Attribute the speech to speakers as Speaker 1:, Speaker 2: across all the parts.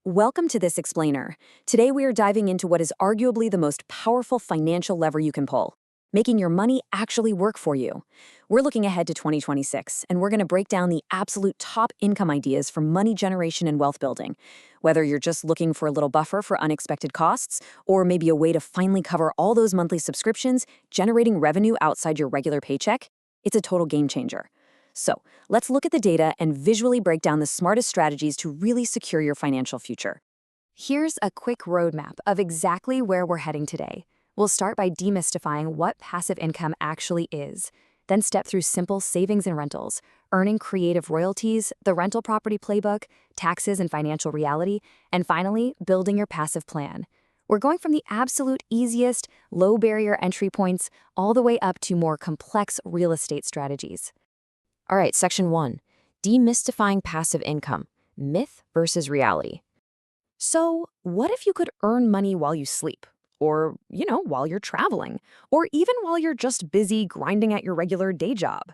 Speaker 1: Welcome to this explainer. Today we are diving into what is arguably the most powerful financial lever you can pull, making your money actually work for you. We're looking ahead to 2026, and we're going to break down the absolute top income ideas for money generation and wealth building. Whether you're just looking for a little buffer for unexpected costs, or maybe a way to finally cover all those monthly subscriptions, generating revenue outside your regular paycheck, it's a total game changer. So, let's look at the data and visually break down the smartest strategies to really secure your financial future. Here's a quick roadmap of exactly where we're heading today. We'll start by demystifying what passive income actually is, then step through simple savings and rentals, earning creative royalties, the rental property playbook, taxes and financial reality, and finally, building your passive plan. We're going from the absolute easiest, low-barrier entry points all the way up to more complex real estate strategies. All right, Section 1, Demystifying Passive Income, Myth versus Reality. So, what if you could earn money while you sleep? Or, while you're traveling? Or even while you're just busy grinding at your regular day job?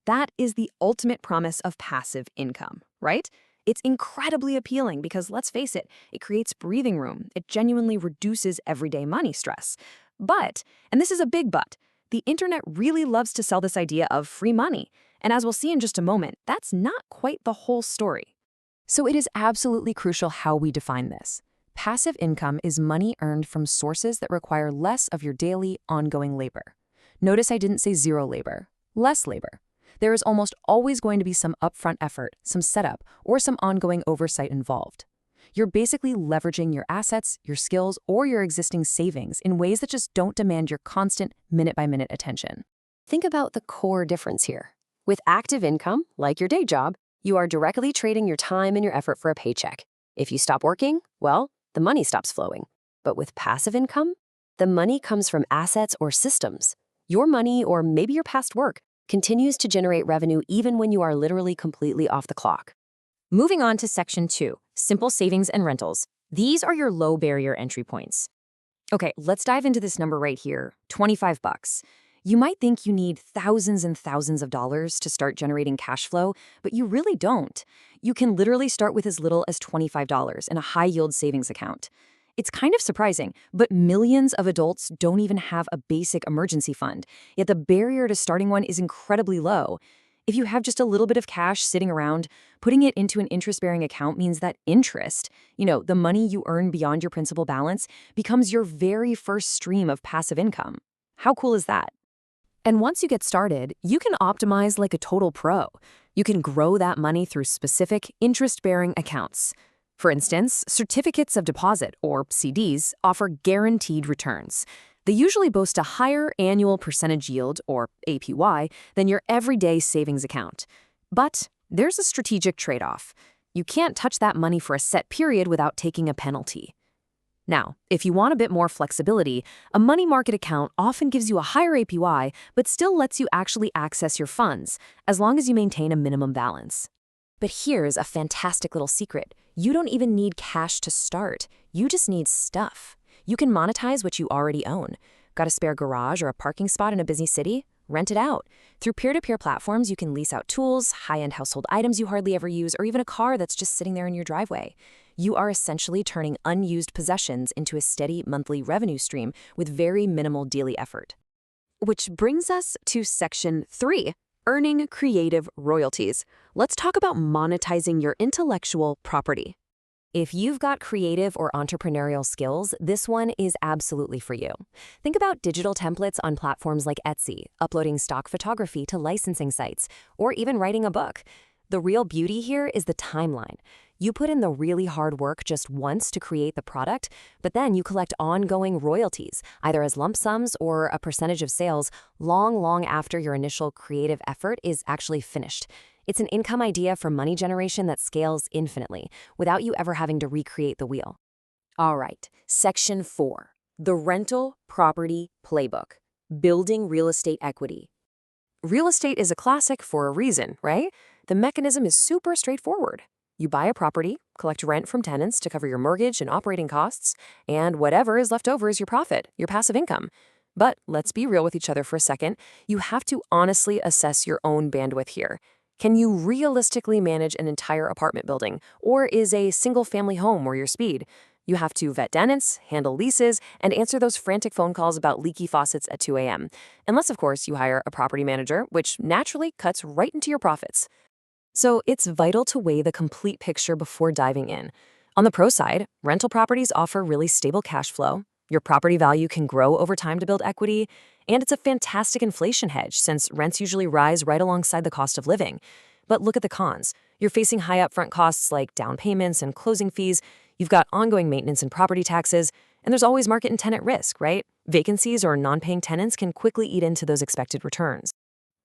Speaker 1: That is the ultimate promise of passive income, right? It's incredibly appealing because, let's face it, it creates breathing room. It genuinely reduces everyday money stress. But, and this is a big but, the internet really loves to sell this idea of free money. And as we'll see in just a moment, that's not quite the whole story. So it is absolutely crucial how we define this. Passive income is money earned from sources that require less of your daily, ongoing labor. Notice I didn't say zero labor, less labor. There is almost always going to be some upfront effort, some setup, or some ongoing oversight involved. You're basically leveraging your assets, your skills, or your existing savings in ways that just don't demand your constant, minute-by-minute attention. Think about the core difference here. With active income, like your day job, you are directly trading your time and your effort for a paycheck. If you stop working, well, the money stops flowing. But with passive income, the money comes from assets or systems. Your money, or maybe your past work, continues to generate revenue even when you are literally completely off the clock. Moving on to Section 2, Simple Savings and Rentals. These are your low-barrier entry points. Okay, let's dive into this number right here, $25. You might think you need thousands and thousands of dollars to start generating cash flow, but you really don't. You can literally start with as little as $25 in a high-yield savings account. It's kind of surprising, but millions of adults don't even have a basic emergency fund, yet the barrier to starting one is incredibly low. If you have just a little bit of cash sitting around, putting it into an interest-bearing account means that interest, the money you earn beyond your principal balance, becomes your very first stream of passive income. How cool is that? And once you get started, you can optimize like a total pro. You can grow that money through specific interest-bearing accounts. For instance, certificates of deposit, or CDs, offer guaranteed returns. They usually boast a higher annual percentage yield, or APY, than your everyday savings account. But there's a strategic trade-off. You can't touch that money for a set period without taking a penalty. Now, if you want a bit more flexibility, a money market account often gives you a higher APY, but still lets you actually access your funds, as long as you maintain a minimum balance. But here's a fantastic little secret. You don't even need cash to start. You just need stuff. You can monetize what you already own. Got a spare garage or a parking spot in a busy city? Rent it out. Through peer-to-peer platforms, you can lease out tools, high-end household items you hardly ever use, or even a car that's just sitting there in your driveway. You are essentially turning unused possessions into a steady monthly revenue stream with very minimal daily effort. Which brings us to Section 3, Earning Creative Royalties. Let's talk about monetizing your intellectual property. If you've got creative or entrepreneurial skills, this one is absolutely for you. Think about digital templates on platforms like Etsy, uploading stock photography to licensing sites, or even writing a book. The real beauty here is the timeline. You put in the really hard work just once to create the product, but then you collect ongoing royalties, either as lump sums or a percentage of sales, long after your initial creative effort is actually finished. It's an income idea for money generation that scales infinitely, without you ever having to recreate the wheel. All right, Section 4, the rental property playbook, building real estate equity. Real estate is a classic for a reason, right? The mechanism is super straightforward. You buy a property, collect rent from tenants to cover your mortgage and operating costs, and whatever is left over is your profit, your passive income. But let's be real with each other for a second. You have to honestly assess your own bandwidth here.
Speaker 2: Can you realistically manage an entire apartment building, or is a single-family home more your speed? You have to vet tenants, handle leases, and answer those frantic phone calls about leaky faucets at 2 a.m. Unless, of course, you hire a property manager, which naturally cuts right into your profits. So it's vital to weigh the complete picture before diving in. On the pro side, rental properties offer really stable cash flow. Your property value can grow over time to build equity, and it's a fantastic inflation hedge since rents usually rise right alongside the cost of living. But look at the cons. You're facing high upfront costs like down payments and closing fees. You've got ongoing maintenance and property taxes, and there's always market and tenant risk, right? Vacancies or non-paying tenants can quickly eat into those expected returns.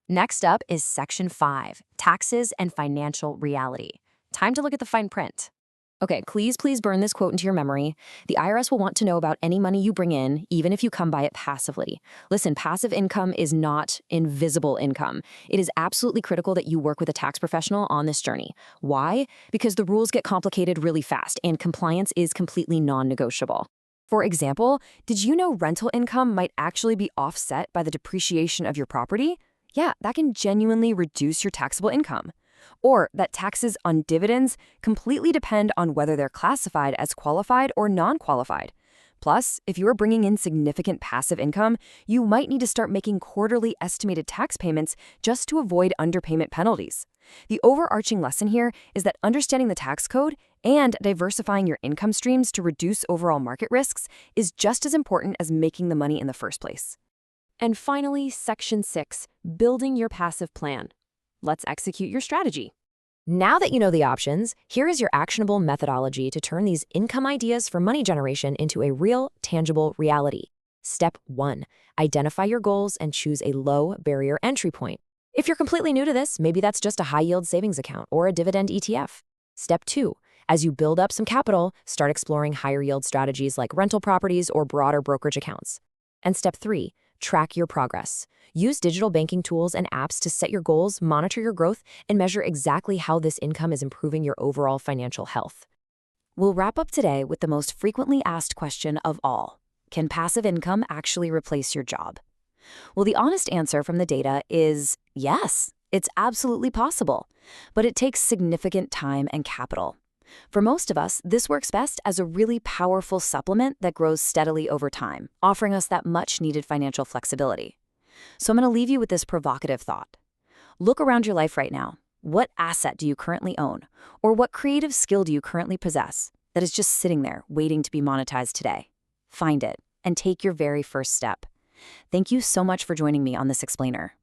Speaker 2: Next up is Section 5, Taxes and Financial Reality. Time to look at the fine print. Okay, please burn this quote into your memory. The IRS will want to know about any money you bring in, even if you come by it passively. Listen, passive income is not invisible income. It is absolutely critical that you work with a tax professional on this journey. Why? Because the rules get complicated really fast, and compliance is completely non-negotiable. For example, did you know rental income might actually be offset by the depreciation of your property? Yeah, that can genuinely reduce your taxable income. Or that taxes on dividends completely depend on whether they're classified as qualified or non-qualified. Plus, if you are bringing in significant passive income, you might need to start making quarterly estimated tax payments just to avoid underpayment penalties. The overarching lesson here is that understanding the tax code and diversifying your income streams to reduce overall market risks is just as important as making the money in the first place. And finally, Section 6, Building Your Passive Plan. Let's execute your strategy. Now that you know the options, here is your actionable methodology to turn these income ideas for money generation into a real, tangible reality. Step 1. Identify your goals and choose a low barrier entry point. If you're completely new to this, maybe that's just a high-yield savings account or a dividend ETF. Step 2. As you build up some capital, start exploring higher-yield strategies like rental properties or broader brokerage accounts. And Step 3. Track your progress. Use digital banking tools and apps to set your goals, monitor your growth, and measure exactly how this income is improving your overall financial health. We'll wrap up today with the most frequently asked question of all. Can passive income actually replace your job? Well, the honest answer from the data is yes, it's absolutely possible, but it takes significant time and capital. For most of us, this works best as a really powerful supplement that grows steadily over time, offering us that much-needed financial flexibility. So I'm going to leave you with this provocative thought. Look around your life right now. What asset do you currently own? Or what creative skill do you currently possess that is just sitting there waiting to be monetized today? Find it and take your very first step. Thank you so much for joining me on this explainer.